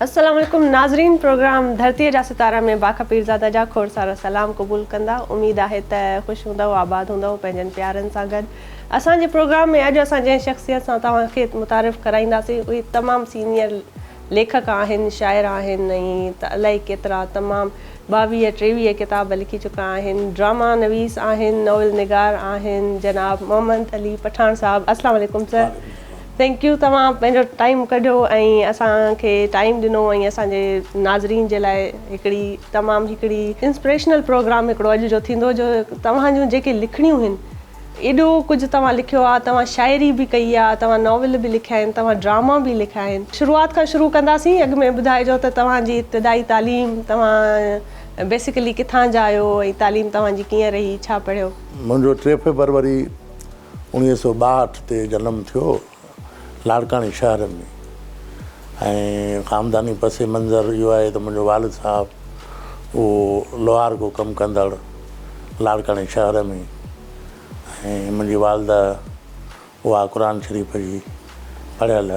अस्सलाम वालेकुम नाज़रीन, प्रोग्राम धरतीअ जा सितारा में बाखा पीरज़ादा जा खोड़ सारा सलाम क़बूल कंदा। उम्मीद आहे त ख़ुशि हूंदव, आबाद हूंदव पंहिंजनि प्यारनि सां गॾु। असांजे प्रोग्राम में अॼु असां जंहिं शख़्सियत सां तव्हांखे मुतारिफ़ कराईंदासीं उहे तमामु सीनियर लेखक आहिनि, शाइर आहिनि ऐं त अलाही केतिरा तमामु 22-23 किताब लिखी चुका आहिनि, ड्रामा नवीस आहिनि, नॉवल निगार आहिनि, जनाब मोहम्मद अली पठान साहब। अस्सलाम वालेकुम सर, थैंक यू तव्हां पंहिंजो टाइम कढियो ऐं असांखे टाइम ॾिनो ऐं असांजे नाज़रीन जे लाइ हिकिड़ी इंस्पिरेशनल प्रोग्राम हिकिड़ो अॼु जो थींदो, जो तव्हां जूं जेके लिखणियूं आहिनि एॾो कुझु तव्हां लिखियो आहे, तव्हां शाइरी बि कई आहे, तव्हां नॉवल बि लिखिया आहिनि, तव्हां ड्रामा बि लिखिया आहिनि। शुरूआति खां शुरू कंदासीं, अॻु में ॿुधाइजो त तव्हांजी इब्तिदाई तालीम तव्हां बेसिकली किथां जा आहियो ऐं तालीम तव्हांजी कीअं रही, छा पढ़ियो? मुंहिंजो 3 फरवरी 1962 ते जनमु थियो लाड़कानी शहर में ऐं ख़ानदानी पसे मंज़र इहो आहे त मुंहिंजो वालिद साहबु उहो लोहार को कमु कंदड़ लाड़कानी शहर में ऐं मुंहिंजी वालदा उहा क़ुरान शरीफ़ जी पढ़ियल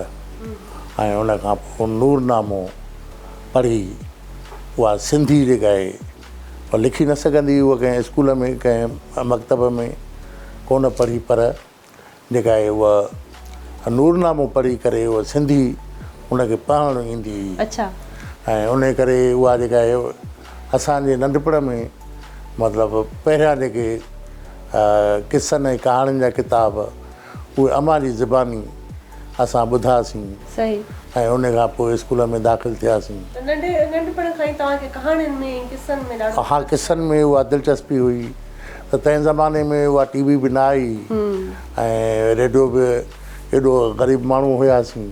ऐं उन खां पोइ नूरनामो पढ़ी उहा सिंधी जेका आहे पर लिखी न सघंदी, उहा कंहिं स्कूल में कंहिं मकतब में कोन पढ़ी, पर जेका आहे उहा नूरनामो पढ़ी करे उहा सिंधी उनखे पढ़णु ईंदी हुई। अच्छा। ऐं उन करे उहा जेका आहे असांजे नंढपण में मतिलबु पहिरियां जेके किसनि ऐं कहाणियुनि जा किताब उहे अम्मा जी ज़बानी असां ॿुधासीं। सही। ऐं उन खां पोइ स्कूल में दाख़िल थियासीं। नंढपण खां ई तव्हांखे कहाणियुनि में किसनि में ॾाढो? हा, किसनि में उहा दिलचस्पी हुई त तंहिं ज़माने में उहा टीवी बि न आई ऐं रेडियो बि एॾो ग़रीब माण्हू हुयासीं,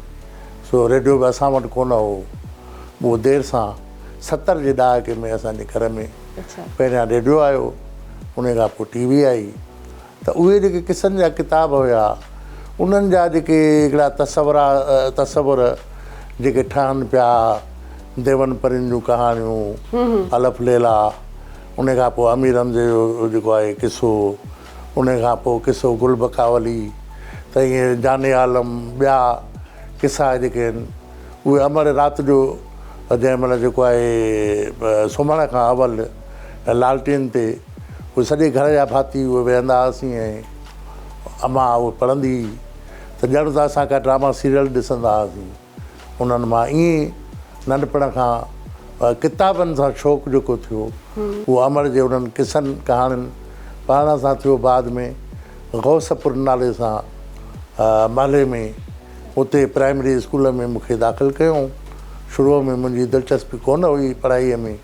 सो रेडियो बि असां वटि कोन हो। उहो देरि सां 70 जे ॾहाके में असांजे घर में पहिरियां रेडियो आयो, उन खां पोइ टीवी आई, त उहे जेके किसनि जा किताब हुया उन्हनि जा जेके हिकिड़ा तसवुर जेके ठहनि पिया, देवन परियुनि जूं कहाणियूं, अलफ लैला, उन खां पोइ अमीर हमज़े जो जेको आहे किसो, उन खां पोइ किसो गुल बकावली, त ईअं जाने आलम, ॿिया किसा जेके आहिनि उहे अमर राति जो जंहिं महिल जेको आहे सुम्हण खां अवल लालटेन ते उहे सॼे घर जा भाती उहे वेहंदा हुआसीं ऐं अम्मा उहा पढ़ंदी त ॼण त असां का ड्रामा सीरियल ॾिसंदा हुआसीं। उन्हनि मां ईअं नंढपण खां किताबनि सां शौक़ु जेको थियो उहो अमर जे उन्हनि किसनि कहाणियुनि पढ़ण सां थियो। बाद में गौसपुर नाले सां महले में उते प्राइमरी स्कूल में मूंखे दाख़िल कयूं। शुरूअ में मुंहिंजी दिलचस्पी कोन हुई पढ़ाईअ में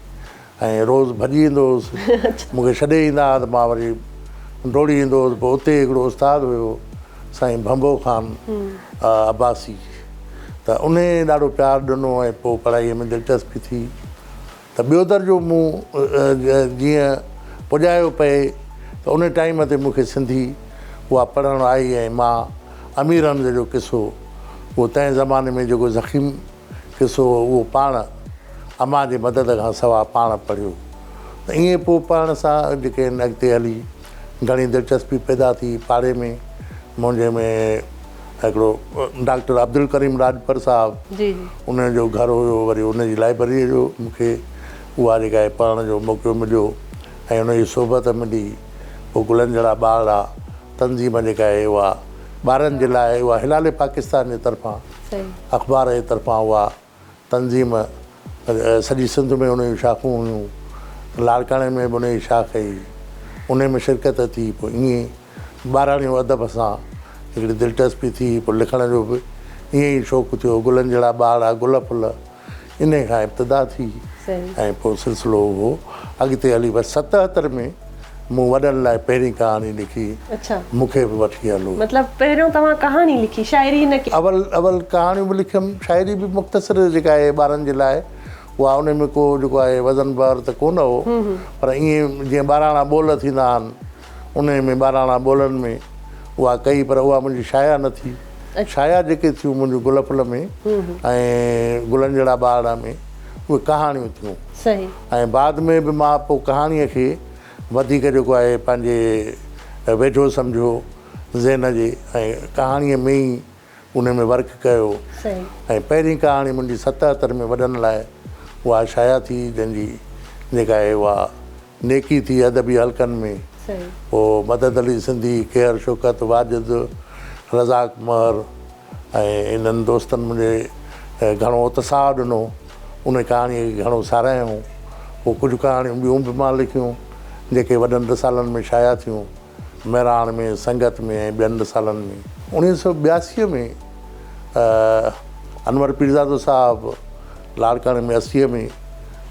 ऐं रोज़ु भॼी ईंदो हुउसि, मूंखे छॾे ईंदा हुआ त मां वरी डोड़ी ईंदो हुउसि। पोइ उते हिकिड़ो उस्तादु हुयो साईं भंबो ख़ान अब्बासी, त उन ॾाढो प्यारु ॾिनो ऐं पोइ पढ़ाईअ में दिलचस्पी थी। त ॿियो दर्जो मूं जीअं पुॼायो पए त उन टाइम ते मूंखे सिंधी उहा पढ़णु आई ऐं मां अमीर हमज़े जो किसो उहो तंहिं ज़माने में जेको ज़ख़ीम किसो उहो पाण अम्मा जे मदद खां सवाइ पाण पढ़ियो। त ईअं पोइ पढ़ण सां जेके आहिनि अॻिते हली घणी दिलचस्पी पैदा थी। पाड़े में मुंहिंजे में हिकिड़ो डॉक्टर अब्दुल करीम राजपर साहिबु, उन जो घर हुयो, वरी उनजी लाइब्रेरीअ जो मूंखे उहा जेका आहे पढ़ण जो मौक़ो मिलियो ऐं उनजी सोबत मिली। पोइ गुलनि जहिड़ा ॿार तंज़ीम जेका आहे उहा ॿारनि जे लाइ उहा हिलाले पाकिस्तान जे तरफ़ां अख़बार जे तरफ़ां उहा तंज़ीम सॼी सिंध में उन जूं शाखूं हुयूं, लाड़काणे में बि उन जी शाख हुई, उन में शिरकत थी। पोइ ईअं ॿाराणियूं अदब सां हिकिड़ी दिलचस्पी थी। पोइ लिखण जो बि ईअं ई शौक़ु थियो। गुलनि जहिड़ा ॿार, गुल फुल, इन खां इब्तिदा थी ऐं पोइ सिलसिलो उहो अॻिते हली। बसि 77 में मूं वॾनि लाइ पहिरीं कहाणी लिखी। अच्छा। मूंखे बि वठी हलो। मतिलबु पहिरियों तव्हां कहाणी लिखी, शाइरी न की? अवल कहाणियूं बि लिखियमि, शाइरी बि मुख़्तसिर जेका आहे ॿारनि जे लाइ उहा उन में को जेको आहे वज़न बर त कोन हो, पर ईअं जीअं ॿाराणा ॿोल थींदा आहिनि उन में ॿाराणा ॿोलनि में उहा कई, पर उहा मुंहिंजी शाया न थी। शाया जेके थियूं मुंहिंजियूं गुल फुल में ऐं गुलनि जहिड़ा ॿार में उहे कहाणियूं थियूं। सही। ऐं बाद में बि मां पोइ कहाणीअ खे वधीक जेको आहे पंहिंजे वेझो सम्झो ज़हन जे ऐं कहाणीअ में ई उन में वर्क कयो सही ऐं पहिरीं कहाणी मुंहिंजी 77 में वॾनि लाइ उहा शाया थी जंहिंजी जेका आहे उहा नेकी थी अदबी हलकनि में सही पोइ मदद अली सिंधी केयर शौकत वाजिद रज़ाक महर ऐं इन्हनि दोस्तनि मुंहिंजे घणो उत्साह ॾिनो उन कहाणीअ खे घणो सारायूं पोइ कुझु कहाणियूं ॿियूं बि मां लिखियूं जेके वॾनि रिसालनि में शाया थियूं महिराण में संगत में ऐं ॿियनि रिसालनि में 1982 में अनवर पीरज़ादो साहिबु लाड़काणे में 80 में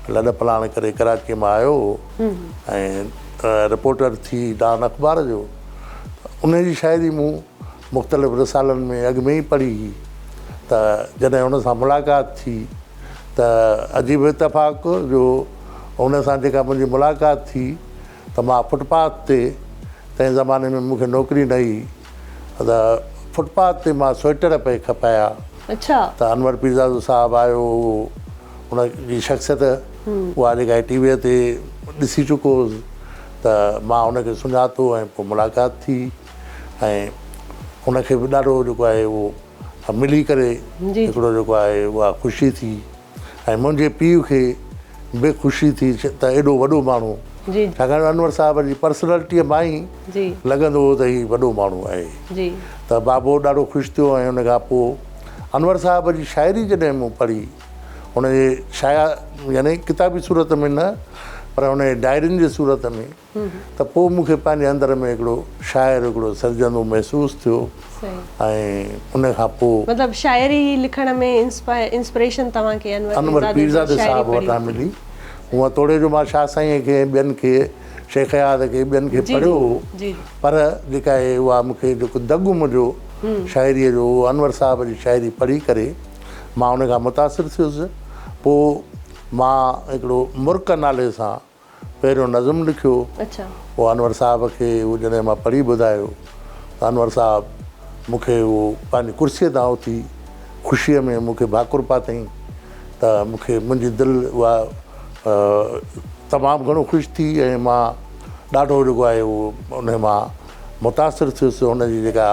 लॾ पलाण करे कराची मां आयो ऐं रिपोर्टर थी डान अख़बार जो उन जी शाइरी मूं मुख़्तलिफ़ रिसालनि में अॻु में ई पढ़ी हुई त जॾहिं हुन सां मुलाक़ात थी त अजीब इतफ़ाक़ जो हुन सां जेका मुंहिंजी मुलाक़ात थी त मां फुटपाथ ते तंहिं ज़माने में मूंखे नौकिरी न हुई त फुटपाथ ते मां स्वेटर पे खपाया अच्छा त अनवर पीरज़ादो साहिबु आयो हुनजी शख़्सियत उहा जेका टीवीअ ते ॾिसी चुको हुउसि त मां हुनखे सुञातो ऐं पोइ मुलाक़ात थी ऐं हुनखे बि ॾाढो जेको आहे उहो मिली करे हिकिड़ो जेको आहे उहा ख़ुशी थी ऐं मुंहिंजे पीउ खे बि ख़ुशी थी त एॾो वॾो माण्हू छाकाणि अनवर साहिब जी पर्सनैलिटीअ मां ई लॻंदो हो त हीउ वॾो माण्हू आहे त बाबो ॾाढो ख़ुशि थियो ऐं हुन खां पोइ अनवर साहिब जी शाइरी जॾहिं मूं पढ़ी हुनजे शाया यानी किताबी सूरत में न पर हुन डायरियुनि जे सूरत में त पोइ मूंखे पंहिंजे अंदर में हिकिड़ो शाइर हिकिड़ो सर्जंदो महसूसु थियो ऐं उन खां पोइ मतिलबु शाइरी लिखण में इंस्पिरेशन तव्हांखे अनवर पीरज़ादे साहिब वटां मिली हूअं तोड़े जो मां शाह साईं खे ॿियनि खे शेख याद खे ॿियनि खे पढ़ियो हो पर जेका आहे उहा मूंखे जेको दगु मुंहिंजो शाइरीअ जो अनवर साहिब जी शाइरी पढ़ी करे मां उन खां मुतासिर थियुसि पोइ मां हिकिड़ो मुर्क नाले सां पहिरियों नज़म लिखियो पोइ अनवर साहिब खे उहो जॾहिं मां पढ़ी ॿुधायो त अनवर साहिबु मूंखे उहो पंहिंजी कुर्सीअ तां उथी ख़ुशीअ में मूंखे भाकुर पातईं त मूंखे मुंहिंजी दिलि उहा तमामु घणो ख़ुशि थी ऐं मां ॾाढो जेको आहे उहो उन मां मुतासिर थियुसि हुनजी जेका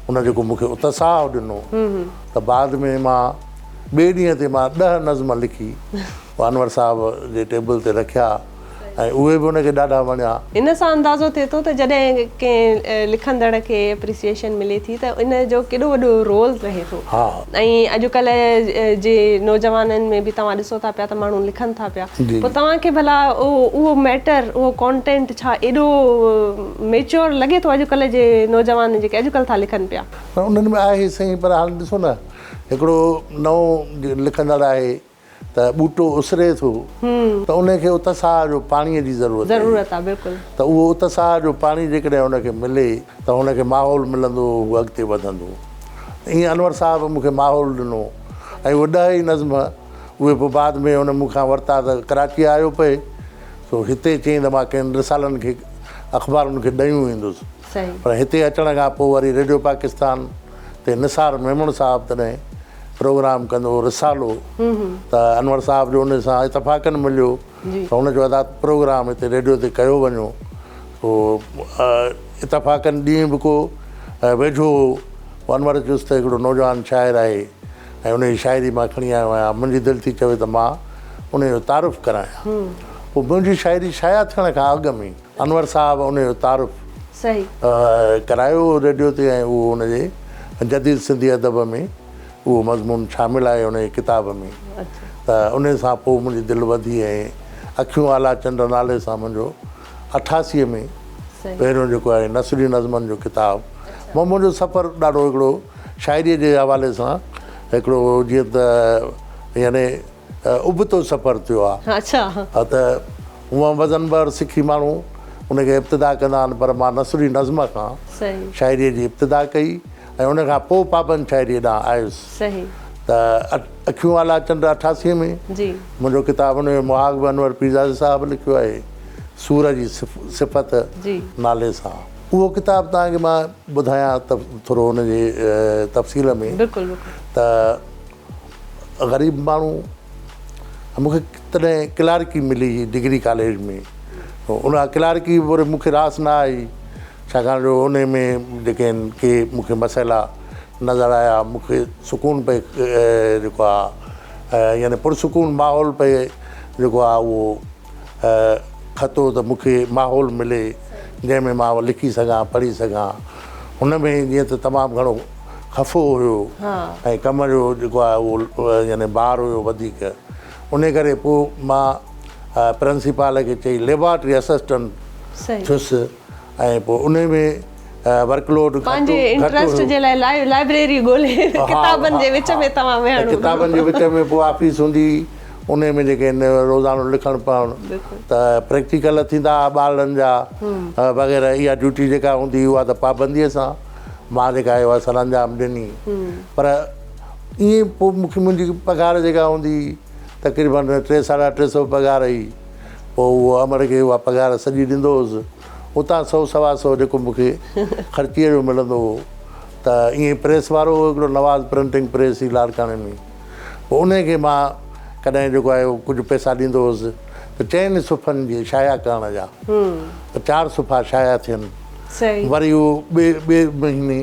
हुन जेको मूंखे उत्साह ॾिनो त बाद में मां ॿिए ॾींहं ते मां 10 नज़म लिखी अनवर साहिब जे टेबल ते रखिया ऐं उहे बि हुनखे ॾाढा वणिया इन सां अंदाज़ो थिए थो त जॾहिं कंहिं लिखंदड़ खे एप्रिसिएशन मिले थी त इन जो केॾो वॾो रोल रहे थो ऐं अॼुकल्ह जे नौजवाननि में बि तव्हां ॾिसो था पिया त माण्हू लिखनि था पिया पोइ तव्हांखे भला उहो मैटर उहो कॉन्टेंट छा एॾो मेच्योर लॻे थो अॼुकल्ह जे नौजवान जेके अॼुकल्ह था लिखनि पिया उन्हनि में आहे सही पर हाणे ॾिसो न हिकिड़ो नओं लिखंदड़ आहे त ॿूटो उसरे थो त उनखे उत्साह जो पाणीअ जी ज़रूरत आहे बिल्कुलु त उहो उत्साह जो पाणी जेकॾहिं हुनखे मिले त हुनखे माहौल मिलंदो उहो अॻिते वधंदो ईअं अनवर साहिबु मूंखे माहौल ॾिनो ऐं उहे 10 ई नज़म उहे पोइ बाद में हुन मूंखां वरिता त कराची आयो पए सो हिते चई त मां कंहिं रिसालनि खे अख़बारुनि खे ॾेयूं ईंदुसि पर हिते अचण खां पोइ वरी रेडियो पाकिस्तान ते निसार मेमण साहिबु तॾहिं प्रोग्राम कंदो रिसालो त अनवर साहिब जो उन सां इतफ़ाक़नि मिलियो त हुनजो अदा प्रोग्राम हिते रेडियो ते कयो वञो पोइ इतफ़ाक़नि ॾींहुं बि को वेझो अनवर चयुसि त हिकिड़ो नौजवान शाइर आहे ऐं उनजी शाइरी मां खणी आयो आहियां मुंहिंजी दिलि थी चवे त मां उनजो तारीफ़ करायां पोइ मुंहिंजी शाइरी शाया थियण खां अॻु में अनवर साहिबु उनजो तारीफ़ करायो रेडियो ते ऐं उहो हुनजे जदीद सिंधी अदब में उहो मज़मून शामिलु आहे उन किताब में त उन सां पोइ मुंहिंजी दिलि वधी ऐं अखियूं आला चंड नाले सां मुंहिंजो 88 में पहिरियों जेको आहे नसरी नज़मनि जो किताबु मां मुंहिंजो सफ़र ॾाढो हिकिड़ो शाइरीअ जे हवाले सां हिकिड़ो जीअं त यानी उबतो सफ़र थियो आहे त हूअं वज़न भर सिखी माण्हू उनखे इब्तिदा कंदा आहिनि पर मां नसरी नज़म खां शाइरीअ जी इब्तिदा कई ऐं उन खां पोइ पाबंद शाइरीअ ॾांहुं आयुसि त अखियूं आला चंड 88 में मुंहिंजो किताबु हुनजो मुहाग अनवर पीरज़ादे साहिबु लिखियो आहे सूर जी सिफ़त नाले सां उहो किताबु तव्हांखे मां ॿुधायां त थोरो हुनजे तफ़सील में त ग़रीब माण्हू मूंखे तॾहिं क्लार्की मिली डिग्री कॉलेज में उन क्लार्की वरी मूंखे रास न आई छाकाणि जो उन में जेके आहिनि के मूंखे मसइला नज़र आया मूंखे सुकून पे जेको आहे यानी पुरसुकून माहौल पे जेको आहे उहो खतो त मूंखे माहौल मिले जंहिंमें मां लिखी सघां पढ़ी सघां हुन में जीअं त तमामु घणो ख़फ़ो हुयो ऐं कम जो जेको आहे उहो यानी ॿार हुयो वधीक उन करे पोइ मां प्रिंसिपल खे चई लेबॉरेटरी असिस्टेंट थियुसि ऐं पोइ उन में वर्कलोड पंहिंजे इंट्रस्ट जे लाइ लाइब्रेरी ॻोल्हे किताबनि जे विच में तव्हां वेहणो किताबनि जे विच में पोइ ऑफिस हूंदी उन में जेके रोज़ानो लिखणु पढ़णु त प्रैक्टिकल थींदा ॿारनि जा वग़ैरह इहा ड्यूटी जेका हूंदी उहा त पाबंदीअ सां मां जेका आहे उहा सरअंजाम ॾिनी पर ईअं पोइ मूंखे मुंहिंजी पघार जेका हूंदी तक़रीबन 300-350 पघार ई पोइ उहो अमर खे उहा पघार सॼी ॾींदो हुउसि उतां 100-125 जेको मूंखे ख़र्चीअ जो मिलंदो हो त ईअं प्रेस वारो हिकिड़ो नवाज़ प्रिंटिंग प्रेस ई लाड़काणे में पोइ उनखे मां कॾहिं जेको आहे कुझु पैसा ॾींदो हुउसि त 4 सुफ़नि जी शाया करण जा त 4 सुफ़ा शाया थियनि वरी उहो ॿिए महीने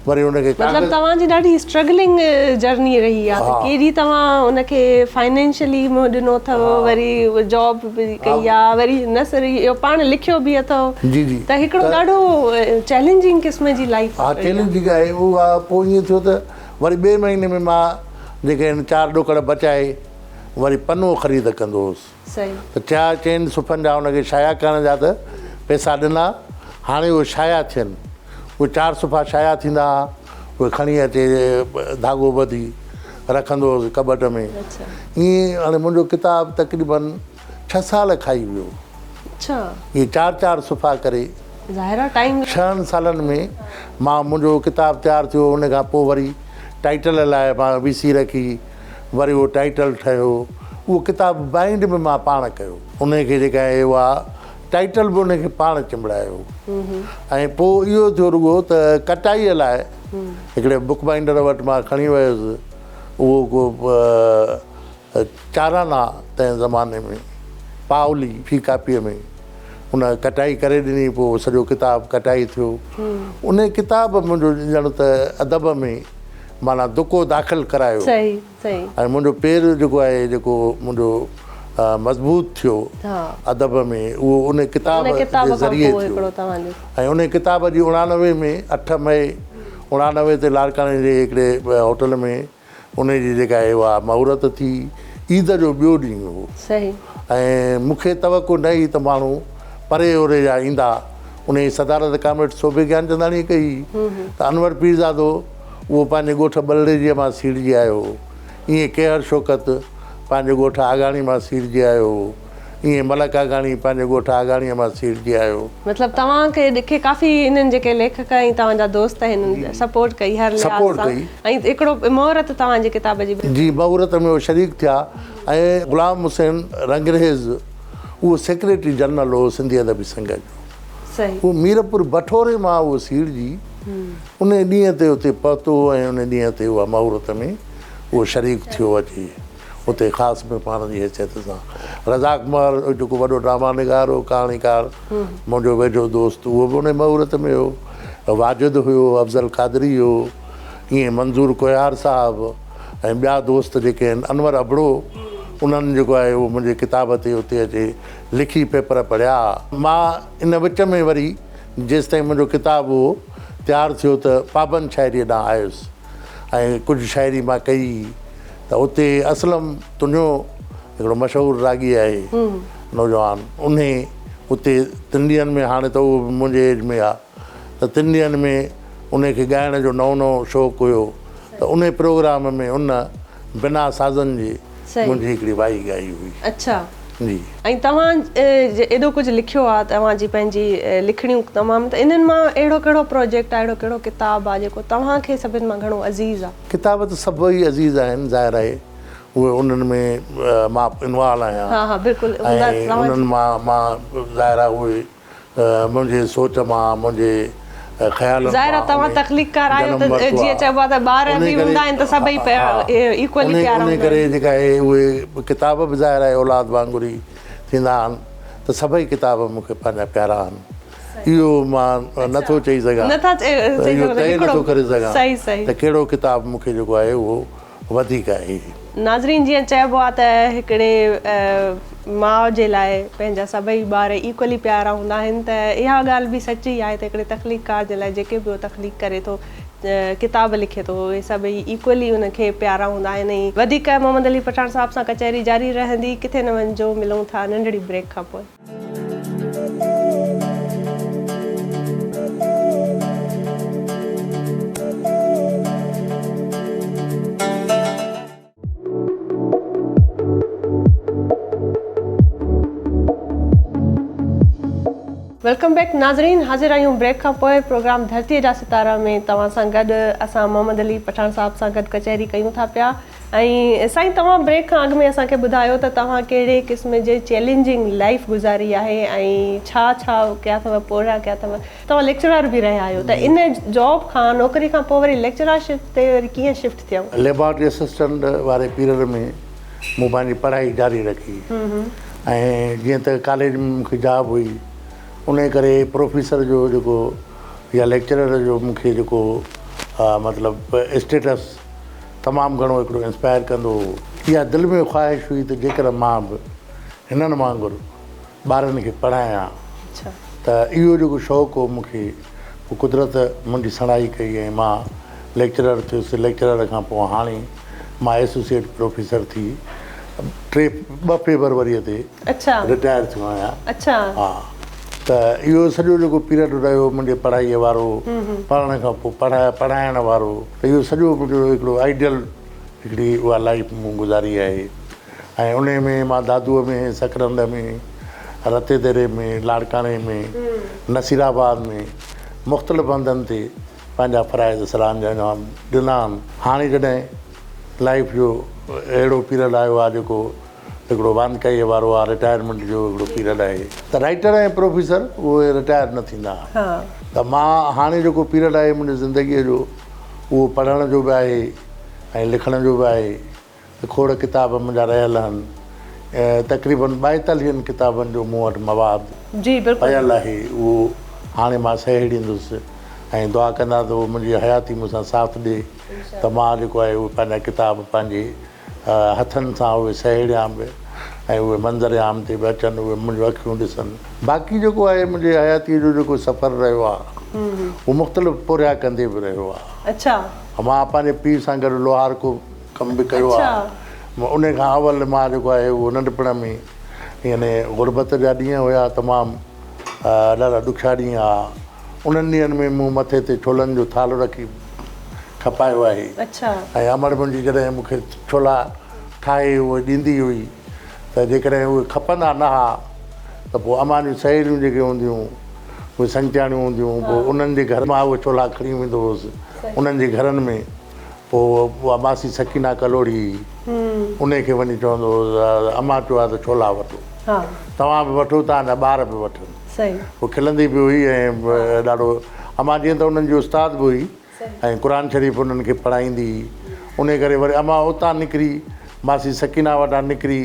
वरी उनखे मतिलबु तव्हांजी ॾाढी स्ट्रगलिंग जर्नी रही आहे त केॾी तव्हां उनखे फाइनेंशियली ॾिनो अथव वरी जॉब बि कई आहे वरी न सिर्फ़ु इहो पाण लिखियो बि अथव त हिकिड़ो ॾाढो चैलेंजिंग क़िस्म जी लाइफ हा चैलेंजिंग आहे उहो आहे पोइ ईअं थियो त वरी ॿिए महीने में मां जेके आहिनि 4 ॾोकड़ बचाए वरी पनो ख़रीद कंदो हुउसि त 4 सुफ़नि जा हुनखे शाया करण जा त पैसा ॾिना हाणे उहे शाया थियनि उहे 4 सुफ़ा शाया थींदा उहे खणी अचे धाॻो ॿधी रखंदो हुउसि कबट में ईअं हाणे मुंहिंजो किताबु तक़रीबन 6 साल खाई वियो इहे 4 सुफ़ा करे 6 सालनि में मां मुंहिंजो किताबु तयारु थियो उन खां पोइ वरी टाइटल लाइ मां वीसी रखी वरी उहो टाइटल ठहियो उहो किताबु बाइंड में मां पाण कयो उनखे जेका आहे उहा टाइटल बि उनखे पाण चिंबड़ायो ऐं पोइ इहो थियो रुॻो त कटाईअ लाइ हिकिड़े बुक बाइंडर वटि मां खणी वियुसि उहो को चाराना तंहिं ज़माने में पावली फी कापीअ में उन कटाई करे ॾिनी पोइ सॼो किताबु कटाई थियो उन किताब मुंहिंजो ॼण त अदब में माना दुको दाख़िल करायो ऐं मुंहिंजो पेरु जेको आहे जेको मुंहिंजो मज़बूत थियो अदब में उहो उन किताब जे ज़रिए थियो ऐं उन किताब जी 89 में 8 मई 89 ते लाड़काणे जे हिकिड़े होटल में उनजी जेका आहे उहा महूरत थी ईद जो ॿियो ॾींहुं हो ऐं मूंखे तवको न हुई त माण्हू परे ओरे जा ईंदा उन जी सदारत कामेट सोभे ज्ञानचंदाणी कई त अनवर पीरज़ादो उहो पंहिंजे ॻोठ बलड़ेजीअ मां सीड़जी आयो ईअं केहर शौकत पंहिंजे ॻोठ आगाणी मां सीड़जी आयो ईअं मलक आगाणी पंहिंजे ॻोठ आगाणीअ मां सीड़जी आयो मतिलबु तव्हांखे ॾिखे काफ़ी इन्हनि जेके लेखक ऐं तव्हांजा दोस्त आहिनि सपोर्ट कई हर सपोर्ट कई ऐं हिकिड़ो मुहूरत तव्हांजे किताब जी मुहूरत में उहो शरीक थिया ऐं ग़ुलाम हुसैन रंगरेज़ उहो सेक्रेटरी जनरल हो सिंधी अदबी संघ जो उहो मीरपुर बठोरे मां उहो सीड़जी उन ॾींहं ते उते पहुतो ऐं उन ॾींहं ते उहा महूरत में उहो शरीक थियो अचे उते ख़ासि में पाण जी हैसियत सां रज़ाक महर जेको वॾो ड्रामा निगार हो कहाणीकार मुंहिंजो वेझो दोस्त उहो बि उन महूरत में हो वाजिद हुयो अफ़ज़ल कादरी हो ईअं मंज़ूर कोयार साहिबु ऐं ॿिया दोस्त जेके आहिनि अनवर अबड़ो उन्हनि जेको आहे उहो मुंहिंजे किताब ते उते अचे लिखी पेपर पढ़िया मां इन विच में वरी जेसि ताईं मुंहिंजो किताबु हो तयारु थियो त पाबंद शाइरीअ ॾांहुं आयुसि ऐं कुझु शाइरी मां कई त उते असलम तुंहिंजो हिकिड़ो मशहूरु रागी आहे नौजवान उन उते 3 ॾींहंनि में हाणे त उहो मुंहिंजे एज में आहे त 3 ॾींहंनि में उनखे ॻाइण जो नओं शौक़ु हुयो त उन प्रोग्राम में उन बिना साज़नि जे मुंहिंजी हिकिड़ी वाई ॻाई हुई जी ऐं तव्हां एॾो कुझु लिखियो आहे तव्हांजी पंहिंजी लिखणियूं तमामु त इन्हनि मां अहिड़ो कहिड़ो प्रोजेक्ट आहे अहिड़ो कहिड़ो किताबु आहे जेको तव्हांखे सभिनि मां घणो अज़ीज़ आहे किताब त सभु ई अज़ीज़ आहिनि ज़ाहिर आहे उहे उन्हनि में मां इनवॉल्व आहियां उन्हनि मां ज़ाहिर आहे उहे मुंहिंजे सोच मां मुंहिंजे ख़्याल ज़ाहिर आहे तव्हां तख़लीक़कार आहियो त जीअं चइबो आहे त ॿार बि हूंदा आहिनि त सभई इक्वली प्यारा उन करे जेका आहे उहे किताब बि ज़ाहिर आहे औलाद वांगुरु ई थींदा आहिनि त सभई किताब मूंखे पंहिंजा प्यारा आहिनि इहो मां नथो चई सघां, इहो तय नथो करे सघां सही सही त कहिड़ो किताबु मूंखे जेको आहे उहो वधीक आहे। नाज़रीन, जीअं चइबो आहे त हिकिड़े माउ जे लाइ पंहिंजा सभई ॿार इक्वली प्यारा हूंदा आहिनि, त इहा ॻाल्हि बि सची आहे त हिकिड़े तख़लीक़कार जे लाइ जेके बि उहो तख़लीक़ करे थो, किताब लिखे थो, उहे सभई इक्वली उनखे प्यारा हूंदा आहिनि। ऐं वधीक मोहम्मद अली पठाण साहिब सां कचहरी जारी रहंदी, किथे न वञिजो, मिलूं था नंढड़ी ब्रेक खां पोइ। वेलकम बैक नाज़रीन, हाज़िर आहियूं ब्रेक खां पोइ प्रोग्राम धरतीअ जा सितारा में। तव्हां सां गॾु असां मोहम्मद अली पठाण साहिब सां गॾु कचहरी कयूं था पिया। ऐं साईं, तव्हां ब्रेक खां अॻु में असांखे ॿुधायो त तव्हां कहिड़े क़िस्म जे चैलेंजिंग लाइफ गुज़ारी आहे ऐं छा छा कया अथव, पोरिया कया अथव। तव्हां लेक्चरर बि रहिया आहियो, त इन जॉब खां, नौकिरी खां पोइ वरी लेक्चरशिप ते वरी कीअं शिफ्ट थियऊं? लेबोरेटरी असिस्टेंट वारे पीरियड में मूं पंहिंजी पढ़ाई जारी रखी ऐं जीअं त कॉलेज में मूंखे जॉब हुई, उन करे प्रोफेसर जो जेको या लेक्चरर जो मूंखे जेको मतिलबु स्टेटस तमामु घणो हिकिड़ो इंस्पायर कंदो हो। इहा दिलि में ख़्वाहिश हुई त जेकर मां बि हिननि वांगुरु ॿारनि खे पढ़ायां, त इहो जेको शौक़ु हो मूंखे, पोइ कुदरत मुंहिंजी सणाई कई ऐं मां लेक्चरर थियुसि। लेक्चरर खां पोइ हाणे मां एसोसिएट प्रोफेसर थी 2 फेबरवरीअ ते रिटायर थियो आहियां। हा, त इहो सॼो जेको पीरियड रहियो मुंहिंजे पढ़ाईअ वारो, पढ़ण खां पोइ पढ़ाइण वारो, त इहो सॼो मुंहिंजो हिकिड़ो आइडियल हिकिड़ी उहा लाइफ मूं गुज़ारी आहे। ऐं उन में मां दादूअ में, सकरंद में, रते दरे में, लाड़काणे में, नसीराबाद में मुख़्तलिफ़ हंधनि ते पंहिंजा फ़राइज़ सर अंजाम ॾिना आहिनि। हाणे जॾहिं लाइफ जो अहिड़ो पीरियड आयो आहे जेको हिकिड़ो वानकाईअ वारो आहे, रिटायरमेंट जो हिकिड़ो पीरियड आहे, त राइटर ऐं प्रोफेसर उहे रिटायर न थींदा। त मां हाणे जेको पीरियड आहे मुंहिंजी ज़िंदगीअ जो, उहो पढ़ण जो बि आहे ऐं लिखण जो बि आहे। खोड़ किताब मुंहिंजा रहियल आहिनि, तक़रीबन 42 किताबनि जो मूं वटि मवाद पयल आहे। उहो हाणे मां सहेड़ींदुसि ऐं दुआ कंदा त उहो मुंहिंजी हयाती मूंसां साथ ॾिए, त मां जेको आहे उहे पंहिंजा किताब पंहिंजे हथनि सां उहे सहेड़ियां बि ऐं उहे मंज़र आम ते बि अचनि, उहे मुंहिंजियूं अखियूं ॾिसनि। बाक़ी जेको आहे मुंहिंजे हयातीअ जो जेको सफ़रु रहियो आहे, उहो मुख़्तलिफ़ पोरिया कंदे बि रहियो आहे। मां पंहिंजे पीउ सां गॾु लोहार को कमु बि कयो आहे। उन खां अवल मां जेको आहे उहो नंढपण में यानी गुरबत जा ॾींहं हुया, तमामु ॾाढा ॾुखिया ॾींहं हुआ। उन्हनि ॾींहंनि में मूं मथे ते छोलनि जो थालो रखी खपायो आहे। ऐं अमर मुंहिंजी जॾहिं मूंखे छोला ठाहे उहे ॾींदी हुई, त जेकॾहिं उहे खपंदा न हुआ, त पोइ अमां जूं सहेलियूं जेके हूंदियूं, उहे संचाणियूं हूंदियूं, पोइ उन्हनि जे घर मां उहे छोला खणी वेंदो हुउसि। उन्हनि जे घरनि में पोइ उहा मासी सकीना कलोड़ी, उन खे वञी चवंदो हुउसि, अमां चयो आहे त छोला वठो, तव्हां बि वठो, तव्हांजा ॿार बि वठनि। पोइ खिलंदी बि हुई ऐं ॾाढो। अमां जीअं त उन्हनि जी उस्ताद बि हुई ऐं क़ुर शरीफ़ उन्हनि खे पढ़ाईंदी हुई। उन करे वरी अमां उतां निकिरी मासी सकीना वटां निकिरी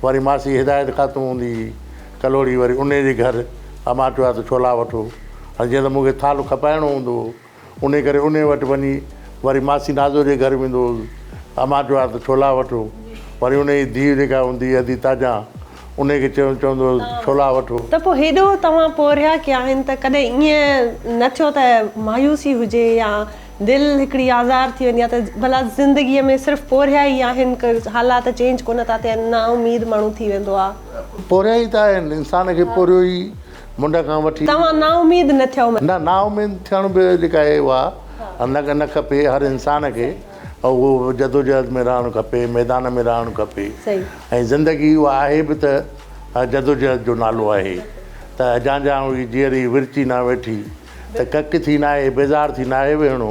वरी मासी हिदायत खातूं हूंदी हुई कलोड़ी, वरी उन जे घर अमां चयो आहे त छोला वठो। हाणे जीअं त मूंखे थालो खपाइणो हूंदो हुओ, उन करे उन वटि वञी वरी मासी नाज़ो जे घर वेंदो हुउसि, अमां चयो आहे त छोला वठो। वरी उन जी धीउ जेका हूंदी हुई अदी ताजा, उनखे चवंदो छोला वठो। त पोइ हेॾो तव्हां पोरिया कया आहिनि, त कॾहिं ईअं न थियो त मायूसी हुजे या दिलि हिकिड़ी आज़ार थी वञे, या त भला ज़िंदगीअ में सिर्फ़ु पोरिया ई आहिनि, हालात चेंज कोन था थियनि, ना उमेद माण्हू थी वेंदो आहे? पोरिया ई त आहिनि, इंसान खे पोरियो ई मुंड खां वठी। तव्हां ना उमेद न थियो? ना उमेद थियण बि जेका आहे उहा न खपे हर इंसान खे। उहो जदोजहद में रहणु खपे, मैदान में रहणु खपे। ऐं ज़िंदगी उहा आहे बि त जदोजहद जो नालो आहे। त अजां जां हुई जीअरी विरची न वेठी, त कक थी न आहे बेज़ार थी न आहे वेहणो,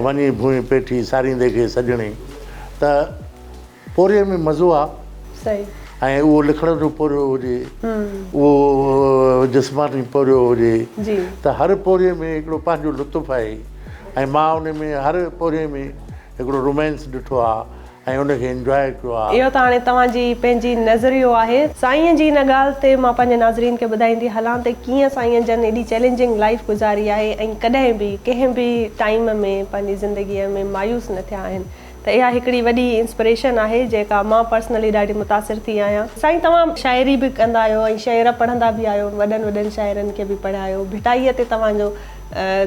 वञी भूई पेठी सारींदे खे सजणी। त पोरिये में मज़ो आहे। ऐं उहो लिखण जो पोरियो हुजे, उहो जिस्मानी पोरियो हुजे, त हर पोरिये में हिकिड़ो पंहिंजो लुत्फ़ु आहे। ऐं मां उन में हर पोरिये में हिकिड़ो रोमेंस ॾिठो आहे, ऐं उनखे इंजॉय कयो आहे। इहो त हाणे तव्हांजी पंहिंजी नज़रियो आहे। साईंअ जी हिन ॻाल्हि ते मां पंहिंजे नाज़रीन खे ॿुधाईंदी हलां त कीअं साईं जन एॾी चैलेंजिंग लाइफ गुज़ारी आहे ऐं कॾहिं बि कंहिं बि टाइम में पंहिंजी ज़िंदगीअ में मायूस न थिया आहिनि। त इहा हिकिड़ी वॾी इंस्पिरेशन आहे जेका मां पर्सनली ॾाढी मुतासिर थी आहियां। साईं तव्हां शाइरी बि कंदा आहियो ऐं शेर पढ़ंदा बि आहियो, वॾनि वॾनि शाइरनि खे बि पढ़ायो। भिटाईअ ते तव्हांजो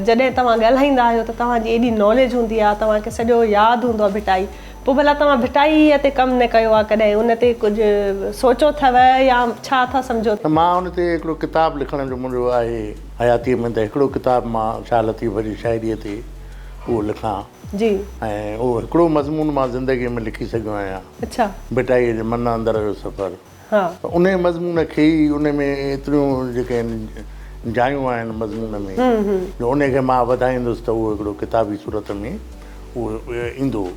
जॾहिं तव्हां ॻाल्हाईंदा आहियो त तव्हांजी एॾी नॉलेज हूंदी आहे, तव्हांखे सॼो यादि हूंदो आहे भिटाई। पोइ भला तव्हां भिटाईअ ते कमु न कयो आहे कॾहिं, उन ते कुझु सोचो अथव या छा था सम्झो? मां उन ते हिकिड़ो किताबु लिखण जो मुंहिंजो आहे हयातीअ में, त हिकिड़ो किताबु मां शाह लतीफ़ जी शाइरीअ ते उहो लिखां जी, ऐं उहो हिकिड़ो मज़मून मां ज़िंदगीअ में लिखी सघियो आहियां। अच्छा, भिटाईअ जे मन अंदर जो सफ़र। हा, उन मज़मून खे ई उन में एतिरियूं जेके जायूं आहिनि मज़मून में, जो उनखे मां वधाईंदुसि त उहो हिकिड़ो किताबी सूरत में उहो ईंदो।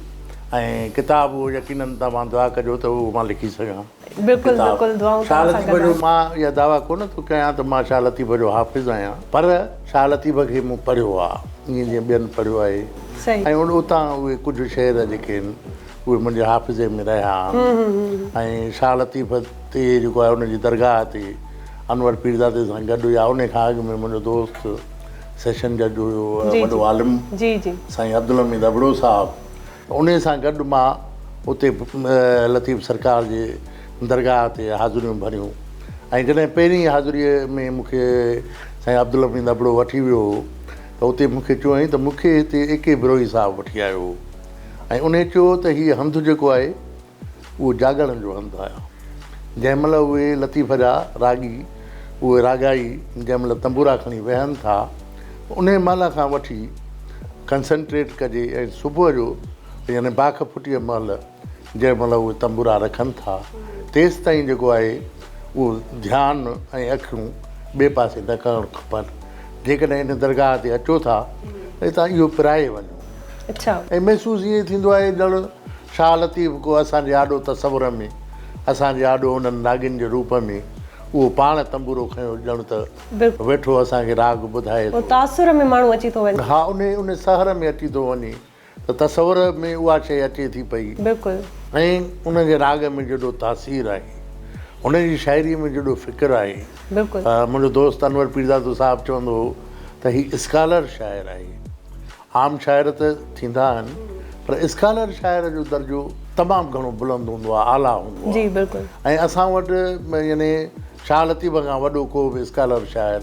ऐं किताबु उहो यकीननि तव्हां दुआ कजो त उहो मां लिखी सघां। बिल्कुलु बिल्कुलु दुआऊं शाह लतीफ़ जो मां इहा दावा कोन थो कयां त मां शाह लतीफ़ जो हाफ़िज़ आहियां, पर शाह लतीफ़ खे मूं पढ़ियो आहे, ईअं जीअं ॿियनि पढ़ियो आहे। सही, ऐं उतां उहे कुझु शेर जेके आहिनि उहे मुंहिंजे हाफ़िज़े में रहिया। ऐं शाह लतीफ़ ते जेको आहे उनजी दरगाह ते अनवर पीरज़ादे सां गॾु या उन खां अॻु में मुंहिंजो दोस्त सेशन जज हुयो, वॾो आलिम जी जी साईं अब्दुल हमीद अबड़ो साहिबु। उन सां गॾु मां उते लतीफ़ सरकार जे दरगाह ते हाज़ुरियूं भरियूं। ऐं जॾहिं पहिरीं हाज़ुरीअ में मूंखे साईं अब्दुल हमीद अबड़ो वठी वियो त उते मूंखे चयईं त मूंखे हिते एके बिरोही साहिबु वठी आयो ऐं उन चयो त हीअ हंधु जेको आहे उहो जाॻण जो हंधु आहे। जंहिंमहिल उहे लतीफ़ जा रागी उहे रागाई जंहिंमहिल तंबूरा खणी वेहनि था, उन महिल खां वठी कंसंट्रेट कजे ऐं सुबुह जो यानी बाख फुटीअ महिल जंहिंमहिल उहे तंबूरा रखनि था, तेसि ताईं जेको आहे उहो ध्यानु ऐं अखियूं ॿिए पासे न करणु खपनि। जेकॾहिं इन दरगाह ते अचो था त तव्हां इहो पिराए वञो। अच्छा, ऐं महसूसु ईअं थींदो आहे ॼण शाह लतीफ़ को असांजे आॾो तसवुर में, असांजे आॾो उन्हनि नागिन जे रूप में उहो पाण तंबूरो खयो ॼण त वेठो असांखे राग ॿुधाए थो। तासुर में माण्हू अची थो वञे। हा, उन सहर में अची थो वञे त तसवुर में उहा शइ अचे थी पई। बिल्कुलु। ऐं उनजे राग में जॾो तासीर आहे, उनजी शाइरीअ में जॾो फ़िक्र आहे। बिल्कुलु। मुंहिंजो दोस्त अनवर पीरज़ादो साहिबु चवंदो हो त हीअ स्कॉलर शाइर आहे। आम शाइर त थींदा आहिनि पर स्कॉलर शाइर जो दर्जो तमामु घणो बुलंद हूंदो आहे, आला हूंदो आहे। जी बिल्कुलु। ऐं असां वटि यानी शाह लतीफ़ खां वॾो को बि स्कॉलर शाइर